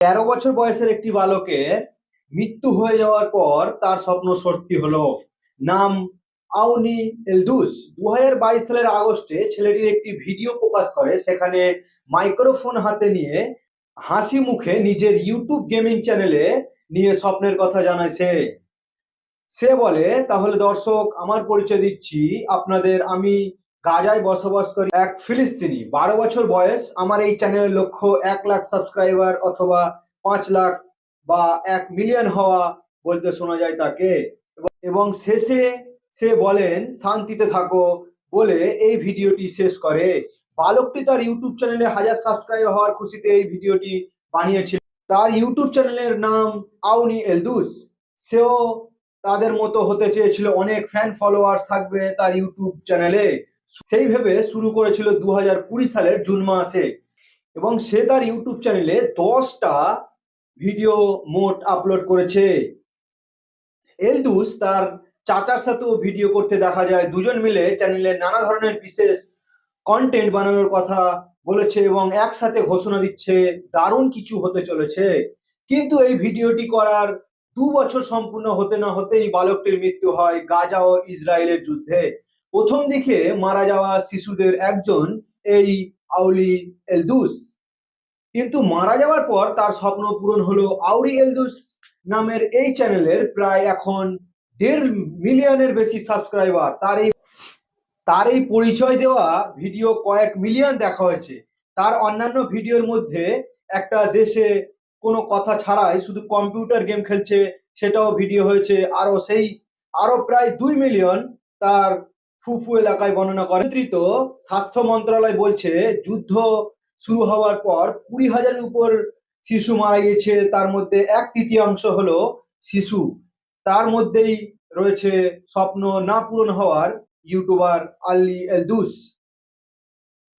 13 বছর বয়সের একটি বালকের মৃত্যু হয়ে যাওয়ার পর তার স্বপ্ন সত্যি হলো। নাম আউনি এলদুস। 2022 সালের আগস্টে ছেলেটির একটি ভিডিও প্রকাশ করে, সেখানে মাইক্রোফোন হাতে নিয়ে হাসি মুখে নিজের ইউটিউব গেমিং চ্যানেলে নিয়ে স্বপ্নের কথা জানায় সে। সে বলে, তাহলে দর্শক আমার পরিচয় দিচ্ছি আপনাদের, আমি গাজায় বসবাস করি, এক ফিলিস্তিনি, 12 বছর বয়স। আমার এই চ্যানেলের লক্ষ্য 1 লাখ সাবস্ক্রাইবার অথবা 5 লাখ বা 1 মিলিয়ন হওয়া বলতে শোনা যায় তাকে। এবং শেষে সে বলেন শান্তিতে থাকো বলে এই ভিডিওটি শেষ করে। বালকটি তার ইউটিউব চ্যানেলে 1000 সাবস্ক্রাইবার হওয়ার খুশিতে এই ভিডিওটি বানিয়েছিল। তার ইউটিউব চ্যানেলের নাম আউনি এলদুস। সেও তাদের মতো হতে চেয়েছিল, অনেক ফ্যান ফলোয়ার্স থাকবে তার ইউটিউব চ্যানেলে, সেই ভেবে শুরু করেছিল 2020 সালের জুন মাসে। এবং সে তার ইউটিউব চ্যানেলে 10টা ভিডিও মোট আপলোড করেছে। এলদুস তার চাচার সাথেও ভিডিও করতে দেখা যায়, দুজন মিলে চ্যানেলে নানা ধরনের বিশেষ কন্টেন্ট বানানোর কথা বলেছে এবং একসাথে ঘোষণা দিচ্ছে দারুণ কিছু হতে চলেছে। কিন্তু এই ভিডিওটি করার 2 বছর সম্পূর্ণ হতে না হতেই বালকটির মৃত্যু হয় গাজা ও ইসরায়েলের যুদ্ধে। প্রথম দিকে মারা যাওয়া শিশুদের একজন এই আউলি এলদুস, কিন্তু মারা যাওয়ার পর তার স্বপ্ন পূরণ হলো। আউরি এলদুস নামের এই চ্যানেলের প্রায় এখন 1.5 মিলিয়নের বেশি সাবস্ক্রাইবার। তার এই পরিচয় দেওয়া ভিডিও কয়েক মিলিয়ন দেখা হয়েছে। তার অন্যান্য ভিডিওর মধ্যে একটা দেশে কোনো কথা ছাড়াই শুধু কম্পিউটার গেম খেলছে, সেটাও ভিডিও হয়েছে। আরো প্রায় 2 মিলিয়ন তার ফুফু এলাকায় বর্ণনা করে। নিয়ন্ত্রিত স্বাস্থ্য মন্ত্রণালয় বলছে যুদ্ধ শুরু হওয়ার পর 20,000-এর উপর শিশু মারা গেছে, তার মধ্যে 1/3 হলো শিশু। তার মধ্যেই রয়েছে স্বপ্ন না পূরণ হওয়ার ইউটিউবার আলী এলদুস।